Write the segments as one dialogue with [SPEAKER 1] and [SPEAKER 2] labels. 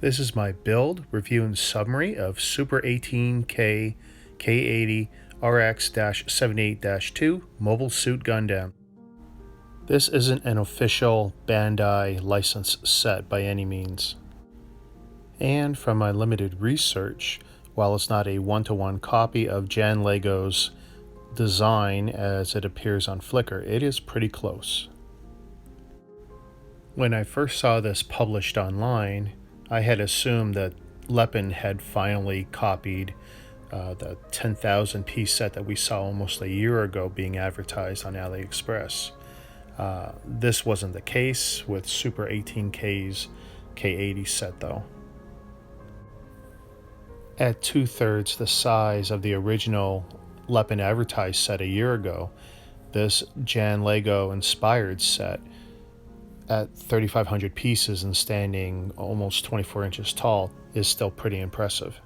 [SPEAKER 1] This is my build, review, and summary of Super 18K K80 RX-78-2 Mobile Suit Gundam. This isn't an official Bandai licensed set by any means. And from my limited research, while it's not a one-to-one copy of Jan Lego's design as it appears on Flickr, it is pretty close. When I first saw this published online, I had assumed that Lepin had finally copied the 10,000 piece set that we saw almost a year ago being advertised on AliExpress. This wasn't the case with Super 18K's K80 set though. At 2/3 the size of the original Lepin advertised set a year ago, this Jan Lego inspired set at 3,500 pieces and standing almost 24 inches tall is still pretty impressive.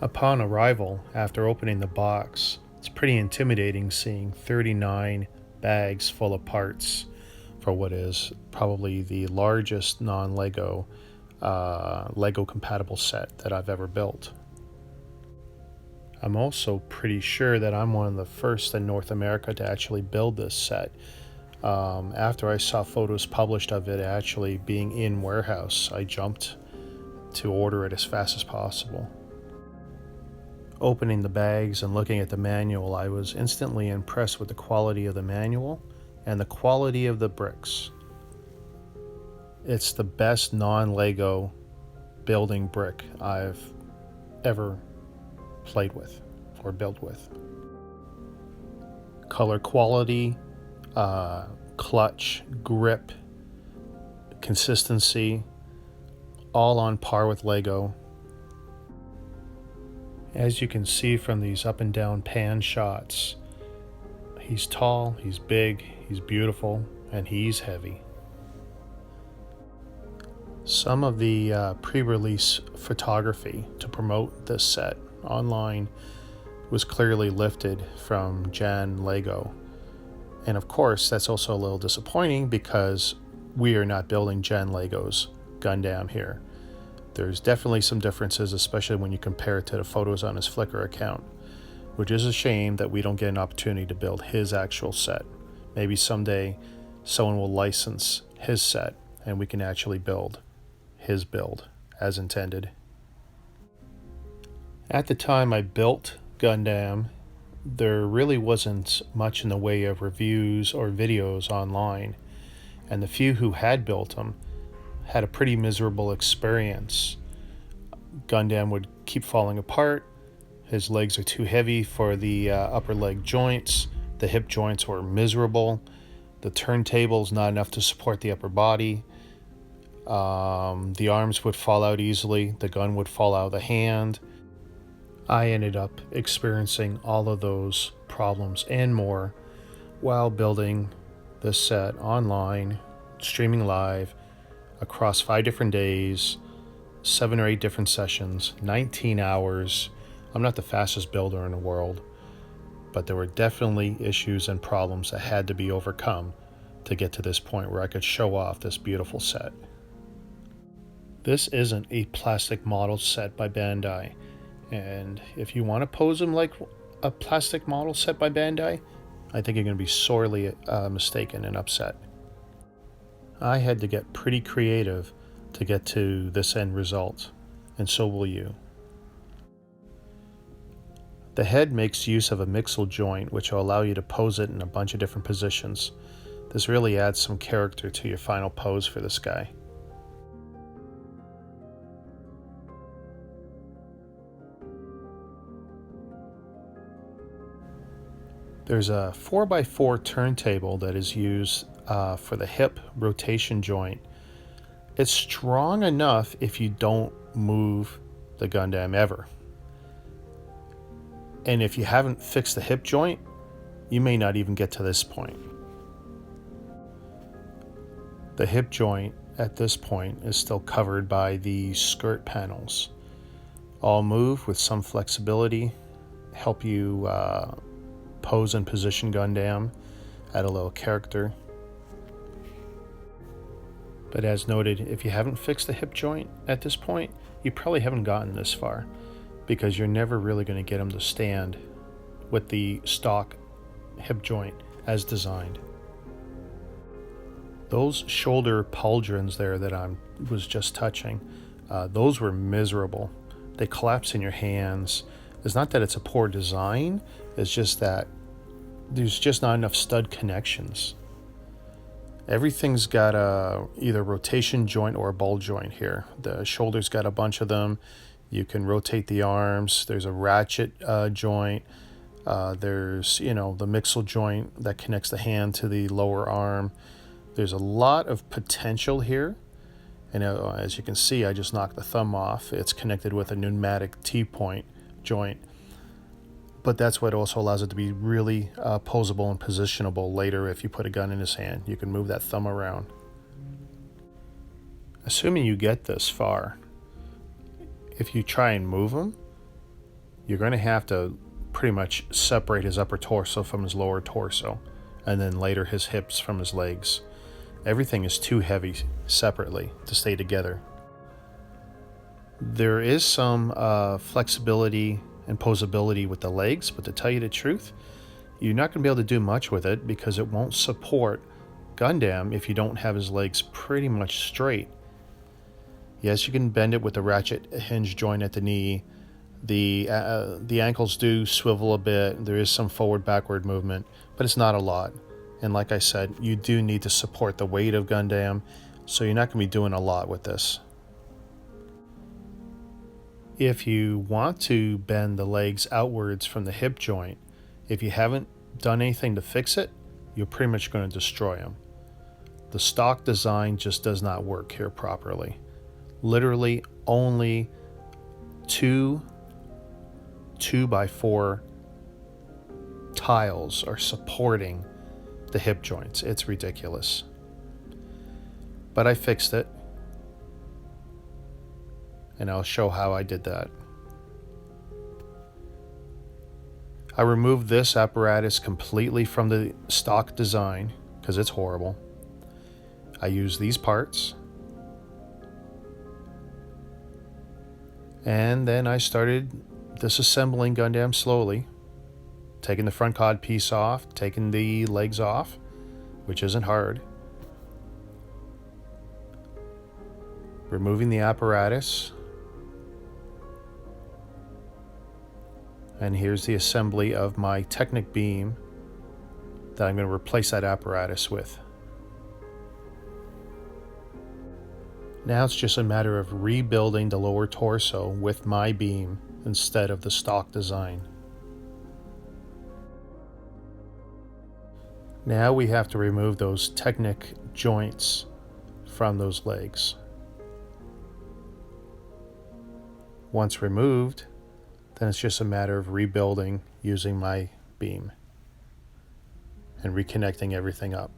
[SPEAKER 1] Upon arrival, after opening the box, it's pretty intimidating seeing 39 bags full of parts for what is probably the largest non-Lego Lego compatible set that I've ever built. I'm also pretty sure that I'm one of the first in North America to actually build this set. After I saw photos published of it actually being in warehouse, I jumped to order it as fast as possible. Opening the bags and looking at the manual, I was instantly impressed with the quality of the manual and the quality of the bricks. It's the best non-Lego building brick I've ever played with or built with. Color quality, clutch, grip, consistency, all on par with Lego. As you can see from these up and down pan shots, he's tall, he's big, he's beautiful, and he's heavy. Some of the pre-release photography to promote this set online was clearly lifted from Jan Lego. And of course, that's also a little disappointing because we are not building Jan Lego's Gundam here. There's definitely some differences, especially when you compare it to the photos on his Flickr account, which is a shame that we don't get an opportunity to build his actual set. Maybe someday someone will license his set and we can actually build his build as intended. At the time I built Gundam, there really wasn't much in the way of reviews or videos online, and the few who had built them had a pretty miserable experience. Gundam would keep falling apart, his legs are too heavy for the upper leg joints, the hip joints were miserable, the turntable's not enough to support the upper body, the arms would fall out easily, the gun would fall out of the hand. I ended up experiencing all of those problems and more while building this set online, streaming live, across 5 different days, 7 or 8 different sessions, 19 hours. I'm not the fastest builder in the world, but there were definitely issues and problems that had to be overcome to get to this point where I could show off this beautiful set. This isn't a plastic model set by Bandai, and if you want to pose them like a plastic model set by Bandai, I think you're going to be sorely mistaken and upset. I had to get pretty creative to get to this end result, and so will you. The head makes use of a mixel joint which will allow you to pose it in a bunch of different positions. This really adds some character to your final pose for this guy. There's a 4x4 turntable that is used for the hip rotation joint. It's strong enough if you don't move the Gundam ever. And if you haven't fixed the hip joint, you may not even get to this point. The hip joint at this point is still covered by the skirt panels. All move with some flexibility, help you pose and position Gundam, add a little character. But as noted, if you haven't fixed the hip joint at this point, you probably haven't gotten this far, because you're never really going to get them to stand with the stock hip joint as designed. Those shoulder pauldrons there that I was just touching, those were miserable. They collapse in your hands. It's not that it's a poor design, it's just that there's just not enough stud connections. Everything's got a either rotation joint or a ball joint here. The shoulder's got a bunch of them. You can rotate the arms. There's a ratchet joint. There's, the mixel joint that connects the hand to the lower arm. There's a lot of potential here. And as you can see, I just knocked the thumb off. It's connected with a pneumatic T-point joint. But that's what also allows it to be really posable and positionable later if you put a gun in his hand. You can move that thumb around. Assuming you get this far, if you try and move him, you're going to have to pretty much separate his upper torso from his lower torso, and then later his hips from his legs. Everything is too heavy separately to stay together. There is some flexibility and posability with the legs, but to tell you the truth, you're not going to be able to do much with it because it won't support Gundam if you don't have his legs pretty much straight. Yes, you can bend it with the ratchet hinge joint at the knee. The ankles do swivel a bit. There is some forward-backward movement, but it's not a lot. And like I said, you do need to support the weight of Gundam, so you're not going to be doing a lot with this. If you want to bend the legs outwards from the hip joint, if you haven't done anything to fix it, you're pretty much going to destroy them. The stock design just does not work here properly. Literally only 2x4 tiles are supporting the hip joints. It's ridiculous. But I fixed it. And I'll show how I did that. I removed this apparatus completely from the stock design because it's horrible. I used these parts. And then I started disassembling Gundam slowly, taking the front cod piece off, taking the legs off, which isn't hard, removing the apparatus, and here's the assembly of my Technic beam that I'm going to replace that apparatus with. Now it's just a matter of rebuilding the lower torso with my beam instead of the stock design. Now we have to remove those Technic joints from those legs. Once removed, then it's just a matter of rebuilding using my beam and reconnecting everything up.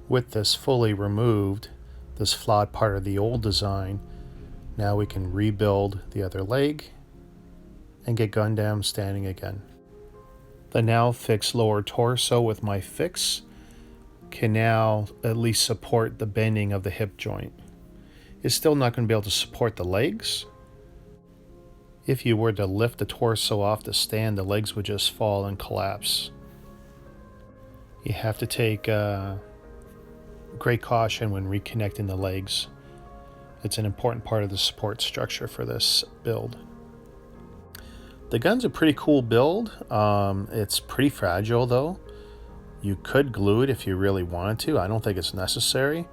[SPEAKER 1] With this fully removed, this flawed part of the old design, now we can rebuild the other leg and get Gundam standing again. The now fixed lower torso with my fix can now at least support the bending of the hip joint. It's still not going to be able to support the legs. If you were to lift the torso off the stand, the legs would just fall and collapse. You have to take great caution when reconnecting the legs. It's an important part of the support structure for this build. The gun's a pretty cool build. It's pretty fragile though. You could glue it if you really wanted to. I don't think it's necessary.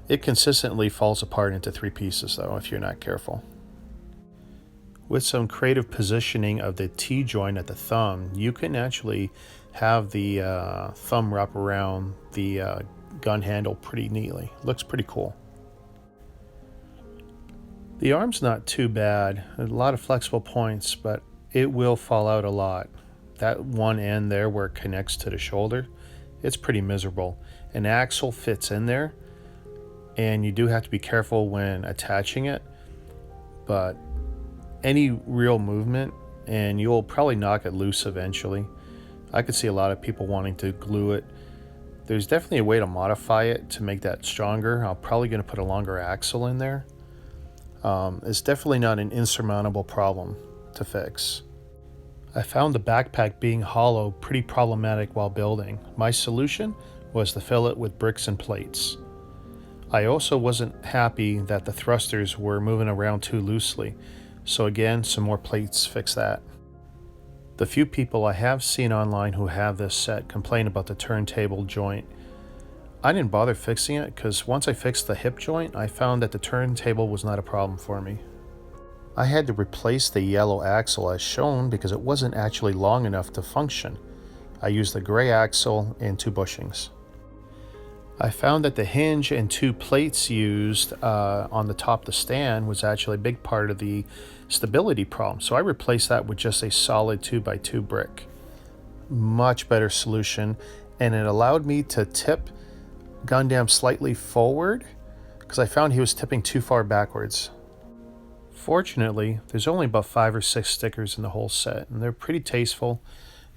[SPEAKER 1] It consistently falls apart into 3 pieces though if you're not careful. With some creative positioning of the T-joint at the thumb, you can actually have the thumb wrap around the gun handle pretty neatly. Looks pretty cool. The arm's not too bad. A lot of flexible points, but it will fall out a lot. That one end there where it connects to the shoulder, it's pretty miserable. An axle fits in there, and you do have to be careful when attaching it, but any real movement and you'll probably knock it loose eventually. I could see a lot of people wanting to glue it There's definitely a way to modify it to make that stronger. I'm probably going to put a longer axle in there. It's definitely not an insurmountable problem to fix. I found the backpack being hollow pretty problematic while building. My solution was to fill it with bricks and plates. I also wasn't happy that the thrusters were moving around too loosely, so again, some more plates fix that. The few people I have seen online who have this set complain about the turntable joint. I didn't bother fixing it because once I fixed the hip joint, I found that the turntable was not a problem for me. I had to replace the yellow axle as shown because it wasn't actually long enough to function. I used the gray axle and 2 bushings. I found that the hinge and 2 plates used on the top of the stand was actually a big part of the stability problem, so I replaced that with just a solid 2x2 brick. Much better solution, and it allowed me to tip Gundam slightly forward because I found he was tipping too far backwards. Fortunately, there's only about 5 or 6 stickers in the whole set, and they're pretty tasteful,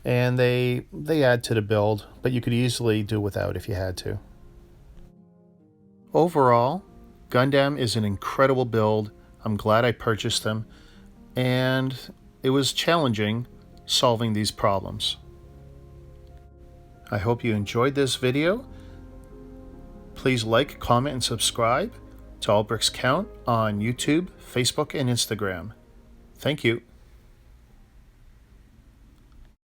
[SPEAKER 1] and they add to the build, but you could easily do without if you had to. Overall, Gundam is an incredible build. I'm glad I purchased them, and it was challenging solving these problems. I hope you enjoyed this video. Please like, comment, and subscribe to All Bricks Count on YouTube, Facebook, and Instagram. Thank you.